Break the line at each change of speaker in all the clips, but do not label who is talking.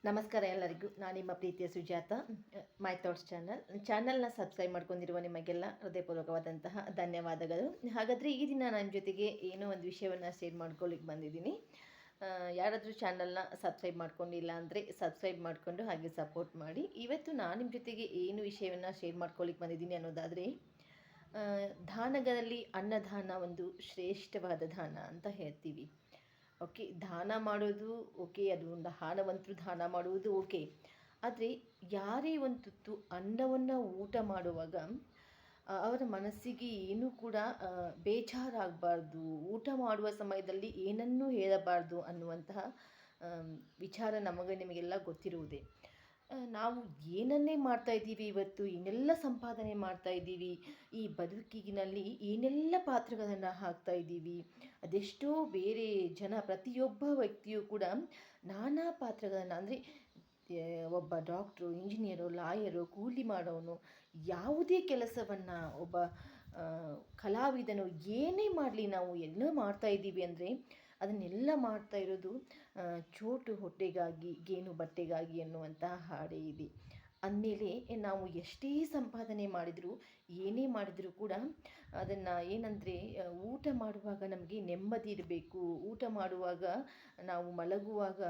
ನಮಸ್ಕಾರ ಎಲ್ಲರಿಗೂ. ನಾನು ನಿಮ್ಮ ಪ್ರೀತಿಯ ಸುಜಾತ. ಮೈ ಥಾಟ್ಸ್ ಚಾನಲ್ನ ಸಬ್ಸ್ಕ್ರೈಬ್ ಮಾಡ್ಕೊಂಡಿರುವ ನಿಮಗೆಲ್ಲ ಹೃದಯಪೂರ್ವಕವಾದಂತಹ ಧನ್ಯವಾದಗಳು. ಹಾಗಾದರೆ ಈ ದಿನ ನನ್ನ ಜೊತೆಗೆ ಏನೋ ಒಂದು ವಿಷಯವನ್ನು ಶೇರ್ ಮಾಡ್ಕೊಳ್ಳಿಕ್ಕೆ ಬಂದಿದ್ದೀನಿ. ಯಾರಾದರೂ ಚಾನಲ್ನ ಸಬ್ಸ್ಕ್ರೈಬ್ ಮಾಡ್ಕೊಂಡಿಲ್ಲ ಅಂದರೆ ಸಬ್ಸ್ಕ್ರೈಬ್ ಮಾಡಿಕೊಂಡು ಹಾಗೆ ಸಪೋರ್ಟ್ ಮಾಡಿ. ಇವತ್ತು ನಾನು ನಿಮ್ಮ ಜೊತೆಗೆ ಏನು ವಿಷಯವನ್ನು ಶೇರ್ ಮಾಡ್ಕೊಳ್ಳಿಕ್ಕೆ ಬಂದಿದ್ದೀನಿ ಅನ್ನೋದಾದರೆ, ದಾನಗಳಲ್ಲಿ ಅನ್ನದಾನ ಒಂದು ಶ್ರೇಷ್ಠವಾದ ದಾನ ಅಂತ ಹೇಳ್ತೀವಿ. ಓಕೆ, ದಾನ ಮಾಡೋದು ಓಕೆ, ಅದು ಒಂದು ಹಣವಂತರು ದಾನ ಮಾಡುವುದು ಓಕೆ. ಆದರೆ ಯಾರೇ ಒಂದು ತುತ್ತು ಅನ್ನವನ್ನು ಊಟ ಮಾಡುವಾಗ ಅವರ ಮನಸ್ಸಿಗೆ ಏನೂ ಕೂಡ ಬೇಜಾರಾಗಬಾರ್ದು, ಊಟ ಮಾಡುವ ಸಮಯದಲ್ಲಿ ಏನನ್ನೂ ಹೇಳಬಾರ್ದು ಅನ್ನುವಂತಹ ವಿಚಾರ ನಿಮಗೆಲ್ಲ ಗೊತ್ತಿರುವುದೇ. ನಾವು ಏನನ್ನೇ ಮಾಡ್ತಾ ಇದ್ದೀವಿ, ಇವತ್ತು ಏನೆಲ್ಲ ಸಂಪಾದನೆ ಮಾಡ್ತಾ ಇದ್ದೀವಿ, ಈ ಬದುಕಿನಲ್ಲಿ ಏನೆಲ್ಲ ಪಾತ್ರಗಳನ್ನು ಹಾಕ್ತಾ ಇದ್ದೀವಿ, ಅದೆಷ್ಟೋ ಬೇರೆ ಜನ, ಪ್ರತಿಯೊಬ್ಬ ವ್ಯಕ್ತಿಯೂ ಕೂಡ ನಾನಾ ಪಾತ್ರಗಳನ್ನು, ಅಂದರೆ ಒಬ್ಬ ಡಾಕ್ಟ್ರು, ಇಂಜಿನಿಯರು, ಲಾಯರು, ಕೂಲಿ ಮಾಡೋನು, ಯಾವುದೇ ಕೆಲಸವನ್ನು, ಒಬ್ಬ ಕಲಾವಿದನು ಏನೇ ಮಾಡಲಿ, ನಾವು ಎಲ್ಲ ಮಾಡ್ತಾ ಇದ್ದೀವಿ ಅಂದರೆ ಅದನ್ನೆಲ್ಲ ಮಾಡ್ತಾ ಇರೋದು ಚೋಟು ಹೊಟ್ಟೆಗಾಗಿ, ಗೇಣು ಬಟ್ಟೆಗಾಗಿ ಎನ್ನುವಂತಹ ಹಾಡೇ ಇದೆ. ಅಂದಮೇಲೆ ನಾವು ಎಷ್ಟೇ ಸಂಪಾದನೆ ಮಾಡಿದರೂ, ಏನೇ ಮಾಡಿದರೂ ಕೂಡ ಅದನ್ನು ಏನಂದರೆ, ಊಟ ಮಾಡುವಾಗ ನಮಗೆ ನೆಮ್ಮದಿ ಇರಬೇಕು. ಊಟ ಮಾಡುವಾಗ, ನಾವು ಮಲಗುವಾಗ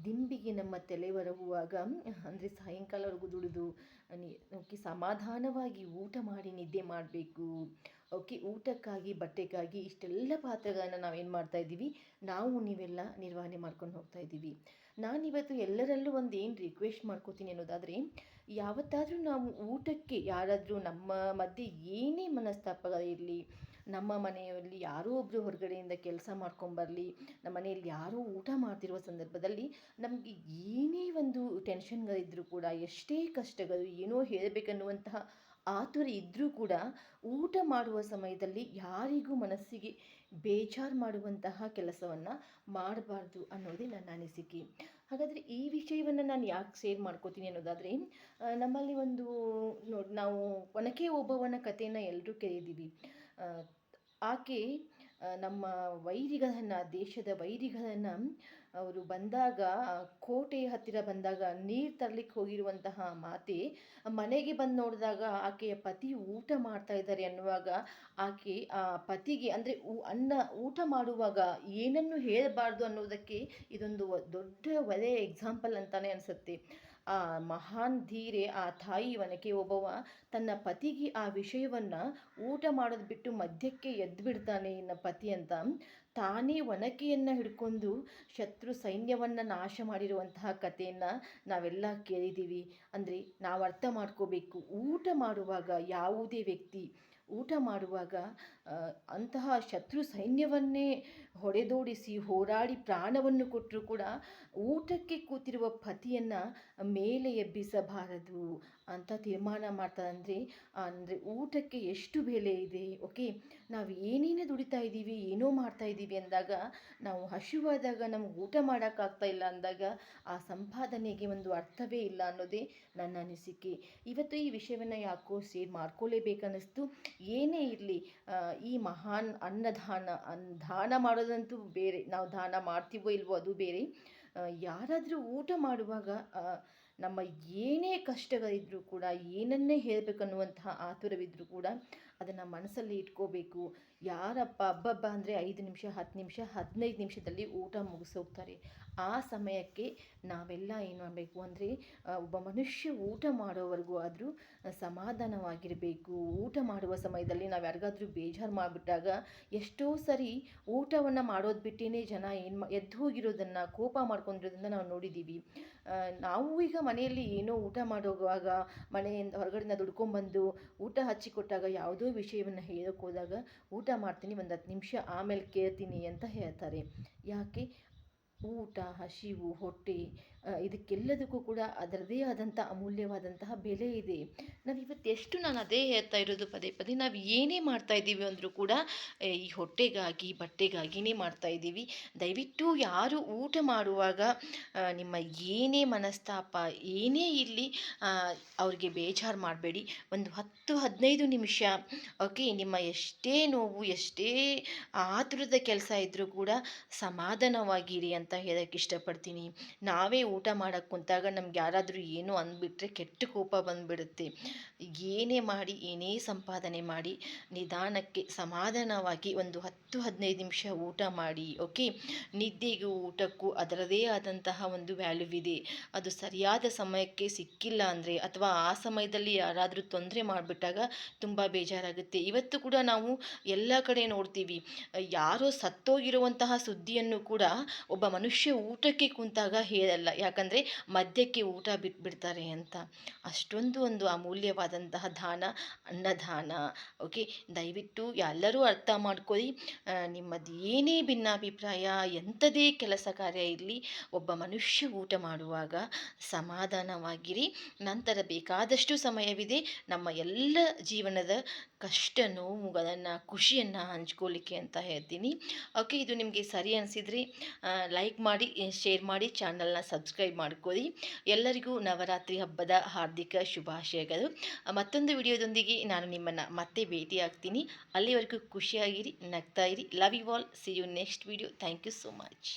ದಿಂಬಿಗೆ ನಮ್ಮ ತಲೆ ಒರಗುವಾಗ, ಅಂದರೆ ಸಾಯಂಕಾಲವರೆಗೂ ದುಡಿದು ಓಕೆ, ಸಮಾಧಾನವಾಗಿ ಊಟ ಮಾಡಿ ನಿದ್ದೆ ಮಾಡಬೇಕು. ಓಕೆ, ಊಟಕ್ಕಾಗಿ, ಬಟ್ಟೆಗಾಗಿ ಇಷ್ಟೆಲ್ಲ ಪಾತ್ರಗಳನ್ನು ನಾವೇನು ಮಾಡ್ತಾ ಇದ್ದೀವಿ, ನಾವು ನೀವೆಲ್ಲ ನಿರ್ವಹಣೆ ಮಾಡ್ಕೊಂಡು ಹೋಗ್ತಾ ಇದ್ದೀವಿ. ನಾನಿವತ್ತು ಎಲ್ಲರಲ್ಲೂ ಒಂದು ಏನು ರಿಕ್ವೆಸ್ಟ್ ಮಾಡ್ಕೋತೀನಿ ಅನ್ನೋದಾದರೆ, ಯಾವತ್ತಾದರೂ ನಾವು ಊಟಕ್ಕೆ ಯಾರಾದರೂ ನಮ್ಮ ಮಧ್ಯೆ ಏನೇ ಮನಸ್ತಾಪಗಳಿರಲಿ, ನಮ್ಮ ಮನೆಯಲ್ಲಿ ಯಾರೋ ಒಬ್ಬರು ಹೊರಗಡೆಯಿಂದ ಕೆಲಸ ಮಾಡ್ಕೊಂಬರಲಿ, ನಮ್ಮ ಮನೆಯಲ್ಲಿ ಯಾರೋ ಊಟ ಮಾಡ್ತಿರುವ ಸಂದರ್ಭದಲ್ಲಿ ನಮಗೆ ಏನೇ ಒಂದು ಟೆನ್ಷನ್ಗಳಿದ್ದರೂ ಕೂಡ, ಎಷ್ಟೇ ಕಷ್ಟಗಳು, ಏನೋ ಹೇಳಬೇಕನ್ನುವಂತಹ ಆತುರ ಇದ್ದರೂ ಕೂಡ, ಊಟ ಮಾಡುವ ಸಮಯದಲ್ಲಿ ಯಾರಿಗೂ ಮನಸ್ಸಿಗೆ ಬೇಜಾರು ಮಾಡುವಂತಹ ಕೆಲಸವನ್ನು ಮಾಡಬಾರ್ದು ಅನ್ನೋದೇ ನನ್ನ ಅನಿಸಿಕೆ. ಹಾಗಾದರೆ ಈ ವಿಷಯವನ್ನು ನಾನು ಯಾಕೆ ಶೇರ್ ಮಾಡ್ಕೋತೀನಿ ಅನ್ನೋದಾದರೆ, ನಮ್ಮಲ್ಲಿ ಒಂದು ನೋಡಿ, ನಾವು ಒನಕೆ ಓಬವ್ವನ ಕಥೆಯನ್ನು ಎಲ್ಲರೂ ಕೇಳಿದ್ದೀವಿ. ಆಕೆ ನಮ್ಮ ವೈರಿಗಳನ್ನು, ದೇಶದ ವೈರಿಗಳನ್ನು ಅವರು ಬಂದಾಗ, ಕೋಟೆಯ ಹತ್ತಿರ ಬಂದಾಗ ನೀರು ತರಲಿಕ್ಕೆ ಹೋಗಿರುವಂತಹ ಮಾತೆ ಮನೆಗೆ ಬಂದು ನೋಡಿದಾಗ ಆಕೆಯ ಪತಿ ಊಟ ಮಾಡ್ತಾ ಇದ್ದಾರೆ ಅನ್ನುವಾಗ, ಆಕೆ ಆ ಪತಿಗೆ, ಅಂದರೆ ಊಟ ಮಾಡುವಾಗ ಏನನ್ನು ಹೇಳಬಾರ್ದು ಅನ್ನೋದಕ್ಕೆ ಇದೊಂದು ದೊಡ್ಡ ಒಳ್ಳೆಯ ಎಕ್ಸಾಂಪಲ್ ಅಂತಲೇ ಅನಿಸುತ್ತೆ. ಆ ಮಹಾನ್ ಧೀರೆ, ಆ ತಾಯಿ ಒನಕೆ ಓಬವ್ವ ತನ್ನ ಪತಿಗೆ ಆ ವಿಷಯವನ್ನು, ಊಟ ಮಾಡೋದು ಬಿಟ್ಟು ಮಧ್ಯಕ್ಕೆ ಎದ್ದು ಬಿಡ್ತಾನೆ ನನ್ನ ಪತಿ ಅಂತ, ತಾನೇ ಒನಕೆಯನ್ನು ಹಿಡ್ಕೊಂಡು ಶತ್ರು ಸೈನ್ಯವನ್ನು ನಾಶ ಮಾಡಿರುವಂತಹ ಕಥೆಯನ್ನು ನಾವೆಲ್ಲ ಕೇಳಿದ್ದೀವಿ. ಅಂದರೆ ನಾವು ಅರ್ಥ ಮಾಡ್ಕೋಬೇಕು, ಊಟ ಮಾಡುವಾಗ ಯಾವುದೇ ವ್ಯಕ್ತಿ ಊಟ ಮಾಡುವಾಗ ಅಂತಹ ಶತ್ರು ಸೈನ್ಯವನ್ನೇ ಹೊಡೆದೋಡಿಸಿ, ಹೋರಾಡಿ ಪ್ರಾಣವನ್ನು ಕೊಟ್ಟರೂ ಕೂಡ ಊಟಕ್ಕೆ ಕೂತಿರುವ ಪತಿಯನ್ನು ಮೇಲೆ ಎಬ್ಬಿಸಬಾರದು ಅಂತ ತೀರ್ಮಾನ ಮಾಡ್ತಾರೆ. ಅಂದರೆ ಊಟಕ್ಕೆ ಎಷ್ಟು ಬೆಲೆ ಇದೆ. ಓಕೆ, ನಾವು ಏನೇನು ದುಡಿತಾ ಇದ್ದೀವಿ, ಏನೋ ಮಾಡ್ತಾ ಇದ್ದೀವಿ ಅಂದಾಗ, ನಾವು ಹಸಿವಾದಾಗ ನಮ್ಗೆ ಊಟ ಮಾಡೋಕ್ಕಾಗ್ತಾ ಇಲ್ಲ ಅಂದಾಗ, ಆ ಸಂಪಾದನೆಗೆ ಒಂದು ಅರ್ಥವೇ ಇಲ್ಲ ಅನ್ನೋದೇ ನನ್ನ ಅನಿಸಿಕೆ. ಇವತ್ತು ಈ ವಿಷಯವನ್ನು ಯಾಕೋ ಶೇರ್ ಮಾಡ್ಕೊಳ್ಳೇಬೇಕನ್ನಿಸ್ತು. ಏನೇ ಇರಲಿ, ಈ ಮಹಾನ್ ಅನ್ನದಾನ, ದಾನ ಮಾಡೋದಂತೂ ಬೇರೆ, ನಾವು ದಾನ ಮಾಡ್ತೀವೋ ಇಲ್ವೋ ಅದು ಬೇರೆ. ಯಾರಾದರೂ ಊಟ ಮಾಡುವಾಗ ನಮ್ಮ ಏನೇ ಕಷ್ಟಗಳಿದ್ದರೂ ಕೂಡ, ಏನನ್ನೇ ಹೇಳಬೇಕನ್ನುವಂತಹ ಆತುರವಿದ್ದರೂ ಕೂಡ ಅದನ್ನು ಮನಸ್ಸಲ್ಲಿ ಇಟ್ಕೋಬೇಕು. ಯಾರಪ್ಪ ಹಬ್ಬ ಅಂದರೆ 5 ನಿಮಿಷ, 10 ನಿಮಿಷ, 15 ನಿಮಿಷದಲ್ಲಿ ಊಟ ಮುಗಿಸೋಗ್ತಾರೆ. ಆ ಸಮಯಕ್ಕೆ ನಾವೆಲ್ಲ ಏನು ಮಾಡಬೇಕು ಅಂದರೆ, ಒಬ್ಬ ಮನುಷ್ಯ ಊಟ ಮಾಡೋವರೆಗೂ ಆದರೂ ಸಮಾಧಾನವಾಗಿರಬೇಕು. ಊಟ ಮಾಡುವ ಸಮಯದಲ್ಲಿ ನಾವು ಯಾರಿಗಾದ್ರೂ ಬೇಜಾರು ಮಾಡಿಬಿಟ್ಟಾಗ, ಎಷ್ಟೋ ಸರಿ ಊಟವನ್ನು ಮಾಡೋದು ಬಿಟ್ಟೇ ಜನ ಎದ್ದು ಹೋಗಿರೋದನ್ನು, ಕೋಪ ಮಾಡ್ಕೊಂಡಿರೋದನ್ನು ನಾವು ನೋಡಿದ್ದೀವಿ. ನಾವು ಈಗ ಮನೆಯಲ್ಲಿ ಏನೋ ಊಟ ಮಾಡೋವಾಗ, ಮನೆಯಿಂದ ಹೊರಗಡೆಯಿಂದ ದುಡ್ಕೊಂಬಂದು ಊಟ ಹಚ್ಚಿಕೊಟ್ಟಾಗ ಯಾವುದೋ ವಿಷಯವನ್ನು ಹೇಳೋಕ್ಕೆ ಹೋದಾಗ, ಊಟ ಮಾಡ್ತೀನಿ, ಒಂದು 10 ನಿಮಿಷ ಆಮೇಲೆ ಕೇಳ್ತೀನಿ ಅಂತ ಹೇಳ್ತಾರೆ. ಯಾಕೆ? ಊಟ, ಹಸಿವು, ಹೊಟ್ಟೆ, ಇದಕ್ಕೆಲ್ಲದಕ್ಕೂ ಕೂಡ ಅದರದೇ ಆದಂಥ ಅಮೂಲ್ಯವಾದಂತಹ ಬೆಲೆ ಇದೆ. ನಾನು ಅದೇ ಹೇಳ್ತಾ ಇರೋದು ಪದೇ ಪದೇ, ನಾವು ಏನೇ ಮಾಡ್ತಾ ಇದ್ದೀವಿ ಅಂದರೂ ಕೂಡ ಈ ಹೊಟ್ಟೆಗಾಗಿ, ಬಟ್ಟೆಗಾಗಿನೇ ಮಾಡ್ತಾ ಇದ್ದೀವಿ. ದಯವಿಟ್ಟು ಯಾರು ಊಟ ಮಾಡುವಾಗ ನಿಮ್ಮ ಏನೇ ಮನಸ್ತಾಪ ಏನೇ ಇರಲಿ, ಅವ್ರಿಗೆ ಬೇಜಾರು ಮಾಡಬೇಡಿ. ಒಂದು 10-15 ನಿಮಿಷ, ಓಕೆ, ನಿಮ್ಮ ಎಷ್ಟೇ ನೋವು, ಎಷ್ಟೇ ಆತುರದ ಕೆಲಸ ಇದ್ದರೂ ಕೂಡ ಸಮಾಧಾನವಾಗಿರಿ ಅಂತ ಅಂತ ಹೇಳಕ್ಕೆ ಇಷ್ಟಪಡ್ತೀನಿ. ನಾವೇ ಊಟ ಮಾಡಕ್ಕೆ ಕುಂತಾಗ ನಮ್ಗೆ ಯಾರಾದರೂ ಏನೋ ಅಂದ್ಬಿಟ್ರೆ ಕೆಟ್ಟ ಕೋಪ ಬಂದುಬಿಡುತ್ತೆ. ಏನೇ ಮಾಡಿ ಏನೇ ಸಂಪಾದನೆ ಮಾಡಿ ನಿಧಾನಕ್ಕೆ ಸಮಾಧಾನವಾಗಿ ಒಂದು 10-15 ನಿಮಿಷ ಊಟ ಮಾಡಿ. ಓಕೆ, ನಿದ್ದೆಗೂ ಊಟಕ್ಕೂ ಅದರದೇ ಆದಂತಹ ಒಂದು ವ್ಯಾಲ್ಯೂ ಇದೆ. ಅದು ಸರಿಯಾದ ಸಮಯಕ್ಕೆ ಸಿಕ್ಕಿಲ್ಲ ಅಂದರೆ ಅಥವಾ ಆ ಸಮಯದಲ್ಲಿ ಯಾರಾದರೂ ತೊಂದರೆ ಮಾಡಿಬಿಟ್ಟಾಗ ತುಂಬ ಬೇಜಾರಾಗುತ್ತೆ. ಇವತ್ತು ಕೂಡ ನಾವು ಎಲ್ಲ ಕಡೆ ನೋಡ್ತೀವಿ, ಯಾರೋ ಸತ್ತೋಗಿರುವಂತಹ ಸುದ್ದಿಯನ್ನು ಕೂಡ ಒಬ್ಬ ಮನುಷ್ಯ ಊಟಕ್ಕೆ ಕುಂತಾಗ ಹೇಳಲ್ಲ. ಯಾಕಂದರೆ ಮದ್ಯಕ್ಕೆ ಊಟ ಬಿಟ್ಬಿಡ್ತಾರೆ ಅಂತ. ಅಷ್ಟೊಂದು ಒಂದು ಅಮೂಲ್ಯವಾದಂತಹ ದಾನ ಅನ್ನದಾನ. ಓಕೆ, ದಯವಿಟ್ಟು ಎಲ್ಲರೂ ಅರ್ಥ ಮಾಡ್ಕೊಳ್ಳಿ. ನಿಮ್ಮದು ಏನೇ ಭಿನ್ನಾಭಿಪ್ರಾಯ, ಎಂಥದೇ ಕೆಲಸ ಕಾರ್ಯ ಇರಲಿ, ಒಬ್ಬ ಮನುಷ್ಯ ಊಟ ಮಾಡುವಾಗ ಸಮಾಧಾನವಾಗಿರಿ. ನಂತರ ಬೇಕಾದಷ್ಟು ಸಮಯವಿದೆ ನಮ್ಮ ಎಲ್ಲ ಜೀವನದ ಕಷ್ಟ ನೋವುಗಳನ್ನು ಖುಷಿಯನ್ನು ಹಂಚ್ಕೊಳ್ಳಿಕ್ಕೆ ಅಂತ ಹೇಳ್ತೀನಿ. ಓಕೆ, ಇದು ನಿಮಗೆ ಸರಿ ಅನಿಸಿದರೆ ಲೈಕ್ ಮಾಡಿ, ಶೇರ್ ಮಾಡಿ, ಚಾನಲ್ನ ಸಬ್ಸ್ಕ್ರೈಬ್ ಮಾಡ್ಕೊಳ್ಳಿ. ಎಲ್ಲರಿಗೂ ನವರಾತ್ರಿ ಹಬ್ಬದ ಹಾರ್ದಿಕ ಶುಭಾಶಯಗಳು. ಮತ್ತೊಂದು ವಿಡಿಯೋದೊಂದಿಗೆ ನಾನು ನಿಮ್ಮನ್ನು ಮತ್ತೆ ಭೇಟಿ ಆಗ್ತೀನಿ. ಅಲ್ಲಿವರೆಗೂ ಖುಷಿಯಾಗಿರಿ, ನಗ್ತಾ ಇರಿ. Love you all. See you next video. Thank you so much.